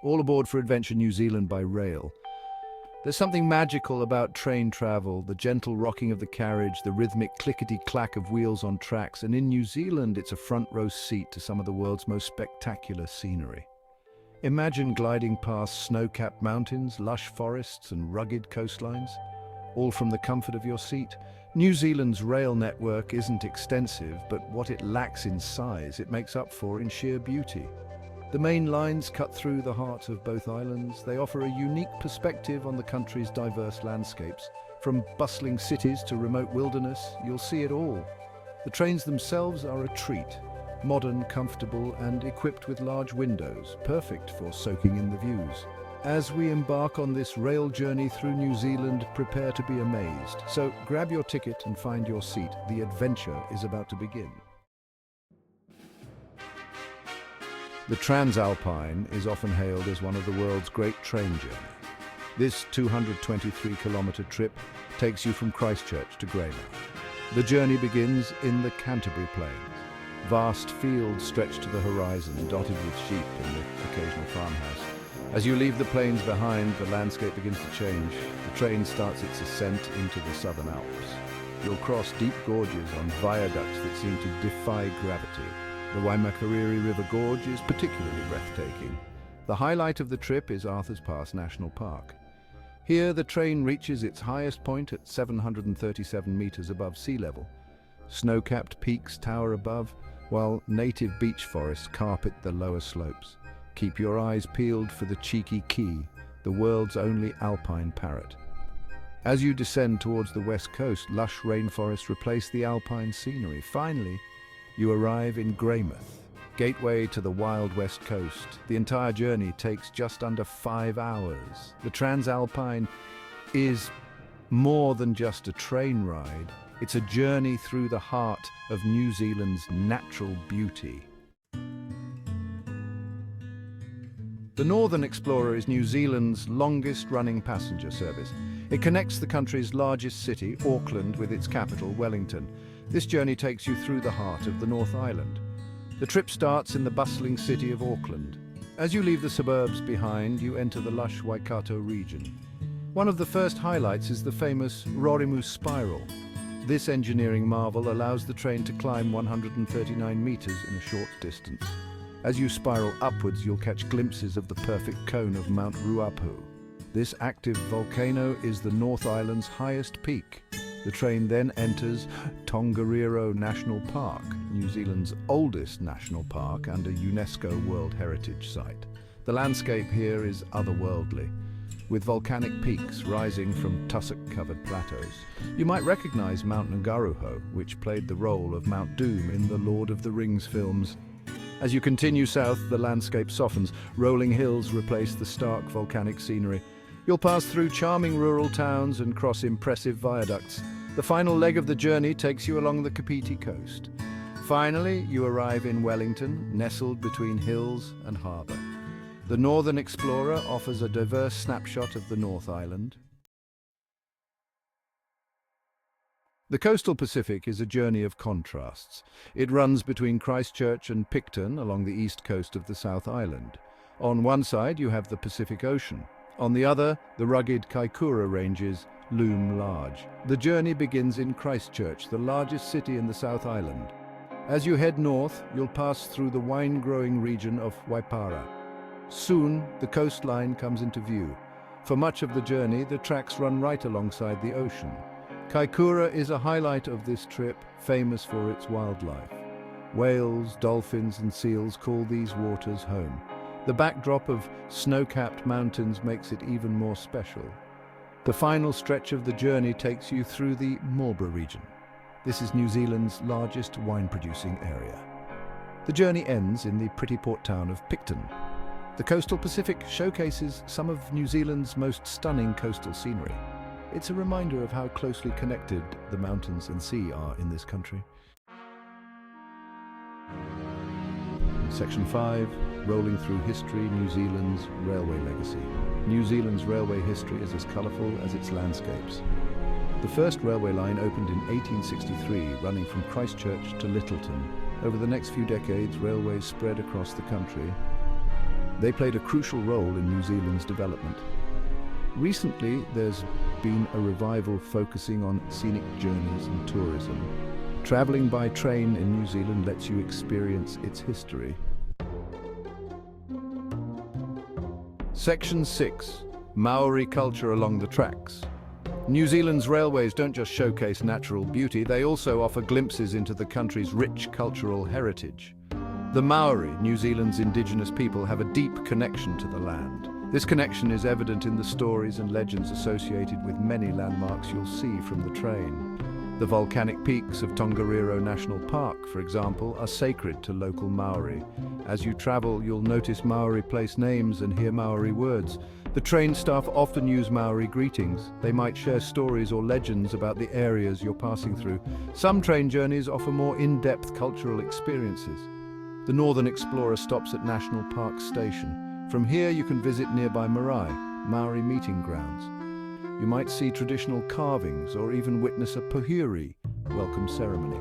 All aboard for Adventure New Zealand by rail. There's something magical about train travel, the gentle rocking of the carriage, the rhythmic clickety-clack of wheels on tracks, and in New Zealand it's a front-row seat to some of the world's most spectacular scenery. Imagine gliding past snow-capped mountains, lush forests and rugged coastlines, all from the comfort of your seat. New Zealand's rail network isn't extensive, but what it lacks in size, it makes up for in sheer beauty. The main lines cut through the heart of both islands. They offer a unique perspective on the country's diverse landscapes. From bustling cities to remote wilderness, you'll see it all. The trains themselves are a treat. Modern, comfortable, and equipped with large windows, perfect for soaking in the views. As we embark on this rail journey through New Zealand, prepare to be amazed. So grab your ticket and find your seat. The adventure is about to begin. The Transalpine is often hailed as one of the world's great train journeys. This 223-kilometre trip takes you from Christchurch to Greymouth. The journey begins in the Canterbury Plains. Vast fields stretch to the horizon, dotted with sheep and the occasional farmhouse. As you leave the plains behind, the landscape begins to change. The train starts its ascent into the Southern Alps. You'll cross deep gorges on viaducts that seem to defy gravity. The Waimakariri River Gorge is particularly breathtaking. The highlight of the trip is Arthur's Pass National Park. Here, the train reaches its highest point at 737 meters above sea level. Snow-capped peaks tower above, while native beech forests carpet the lower slopes. Keep your eyes peeled for the cheeky key, the world's only alpine parrot. As you descend towards the west coast, lush rainforests replace the alpine scenery. Finally, you arrive in Greymouth, gateway to the wild west coast. The entire journey takes just under 5 hours. The Transalpine is more than just a train ride. It's a journey through the heart of New Zealand's natural beauty. The Northern Explorer is New Zealand's longest-running passenger service. It connects the country's largest city, Auckland, with its capital, Wellington. This journey takes you through the heart of the North Island. The trip starts in the bustling city of Auckland. As you leave the suburbs behind, you enter the lush Waikato region. One of the first highlights is the famous Rorimu Spiral. This engineering marvel allows the train to climb 139 meters in a short distance. As you spiral upwards, you'll catch glimpses of the perfect cone of Mount Ruapu. This active volcano is the North Island's highest peak. The train then enters Tongariro National Park, New Zealand's oldest national park and a UNESCO World Heritage Site. The landscape here is otherworldly, with volcanic peaks rising from tussock-covered plateaus. You might recognize Mount Ngauruhoe, which played the role of Mount Doom in the Lord of the Rings films. As you continue south, the landscape softens. Rolling hills replace the stark volcanic scenery. You'll pass through charming rural towns and cross impressive viaducts. The final leg of the journey takes you along the Kapiti coast. Finally, you arrive in Wellington, nestled between hills and harbour. The Northern Explorer offers a diverse snapshot of the North Island. The coastal Pacific is a journey of contrasts. It runs between Christchurch and Picton along the east coast of the South Island. On one side, you have the Pacific Ocean. On the other, the rugged Kaikoura Ranges loom large. The journey begins in Christchurch, the largest city in the South Island. As you head north, you'll pass through the wine-growing region of Waipara. Soon, the coastline comes into view. For much of the journey, the tracks run right alongside the ocean. Kaikoura is a highlight of this trip, famous for its wildlife. Whales, dolphins and seals call these waters home. The backdrop of snow-capped mountains makes it even more special. The final stretch of the journey takes you through the Marlborough region. This is New Zealand's largest wine-producing area. The journey ends in the pretty port town of Picton. The coastal Pacific showcases some of New Zealand's most stunning coastal scenery. It's a reminder of how closely connected the mountains and sea are in this country. Section 5, rolling through history, New Zealand's railway legacy. New Zealand's railway history is as colourful as its landscapes. The first railway line opened in 1863, running from Christchurch to Lyttelton. Over the next few decades, railways spread across the country. They played a crucial role in New Zealand's development. Recently, there's been a revival focusing on scenic journeys and tourism. Traveling by train in New Zealand lets you experience its history. Section 6. Maori culture along the tracks. New Zealand's railways don't just showcase natural beauty, they also offer glimpses into the country's rich cultural heritage. The Maori, New Zealand's indigenous people, have a deep connection to the land. This connection is evident in the stories and legends associated with many landmarks you'll see from the train. The volcanic peaks of Tongariro National Park, for example, are sacred to local Maori. As you travel, you'll notice Maori place names and hear Maori words. The train staff often use Maori greetings. They might share stories or legends about the areas you're passing through. Some train journeys offer more in-depth cultural experiences. The Northern Explorer stops at National Park Station. From here you can visit nearby Marae, Maori meeting grounds. You might see traditional carvings or even witness a pohuri, welcome ceremony.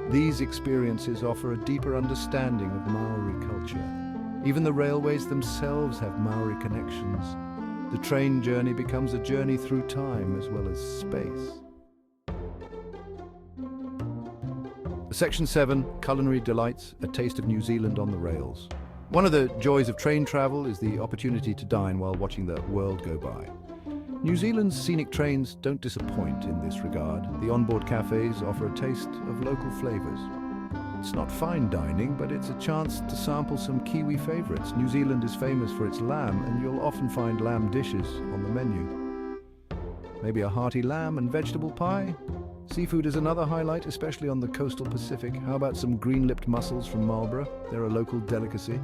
These experiences offer a deeper understanding of Maori culture. Even the railways themselves have Maori connections. The train journey becomes a journey through time as well as space. Section 7, Culinary Delights, a taste of New Zealand on the rails. One of the joys of train travel is the opportunity to dine while watching the world go by. New Zealand's scenic trains don't disappoint in this regard. The onboard cafes offer a taste of local flavors. It's not fine dining, but it's a chance to sample some Kiwi favorites. New Zealand is famous for its lamb, and you'll often find lamb dishes on the menu. Maybe a hearty lamb and vegetable pie? Seafood is another highlight, especially on the coastal Pacific. How about some green-lipped mussels from Marlborough? They're a local delicacy.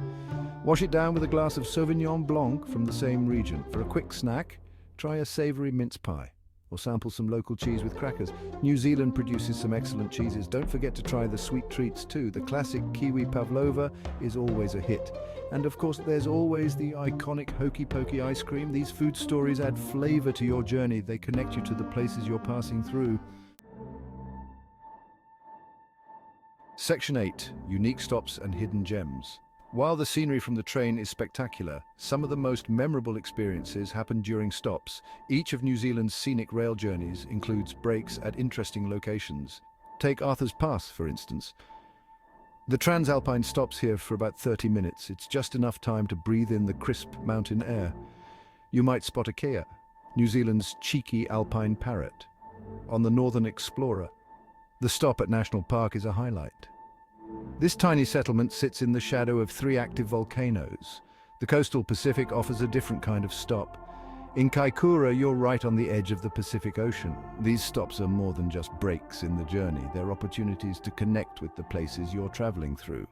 Wash it down with a glass of Sauvignon Blanc from the same region. For a quick snack, try a savoury mince pie, or sample some local cheese with crackers. New Zealand produces some excellent cheeses. Don't forget to try the sweet treats too. The classic Kiwi Pavlova is always a hit. And of course, there's always the iconic Hokey Pokey ice cream. These food stories add flavour to your journey. They connect you to the places you're passing through. Section 8. Unique stops and hidden gems. While the scenery from the train is spectacular, some of the most memorable experiences happen during stops. Each of New Zealand's scenic rail journeys includes breaks at interesting locations. Take Arthur's Pass, for instance. The Transalpine stops here for about 30 minutes. It's just enough time to breathe in the crisp mountain air. You might spot a kea, New Zealand's cheeky alpine parrot. On the Northern Explorer, the stop at National Park is a highlight. This tiny settlement sits in the shadow of 3 active volcanoes. The coastal Pacific offers a different kind of stop. In Kaikoura, you're right on the edge of the Pacific Ocean. These stops are more than just breaks in the journey. They're opportunities to connect with the places you're traveling through.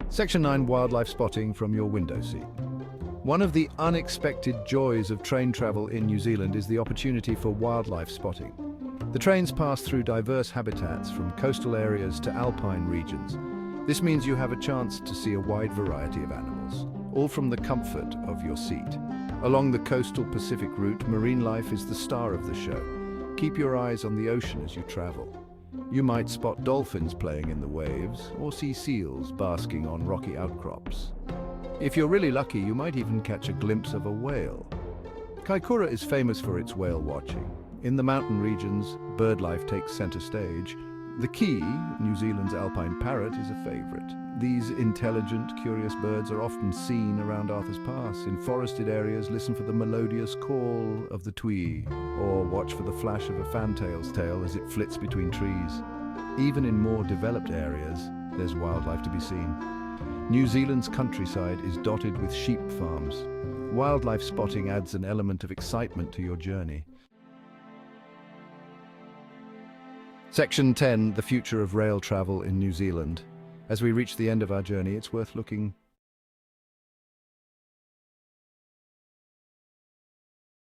Section 9, Wildlife spotting from your window seat. One of the unexpected joys of train travel in New Zealand is the opportunity for wildlife spotting. The trains pass through diverse habitats, from coastal areas to alpine regions. This means you have a chance to see a wide variety of animals, all from the comfort of your seat. Along the coastal Pacific route, marine life is the star of the show. Keep your eyes on the ocean as you travel. You might spot dolphins playing in the waves, or see seals basking on rocky outcrops. If you're really lucky, you might even catch a glimpse of a whale. Kaikoura is famous for its whale watching. In the mountain regions, birdlife takes center stage. The key, New Zealand's alpine parrot, is a favorite. These intelligent, curious birds are often seen around Arthur's Pass. In forested areas, listen for the melodious call of the tui, or watch for the flash of a fantail's tail as it flits between trees. Even in more developed areas, there's wildlife to be seen. New Zealand's countryside is dotted with sheep farms. Wildlife spotting adds an element of excitement to your journey. Section 10, the future of rail travel in New Zealand. As we reach the end of our journey, it's worth looking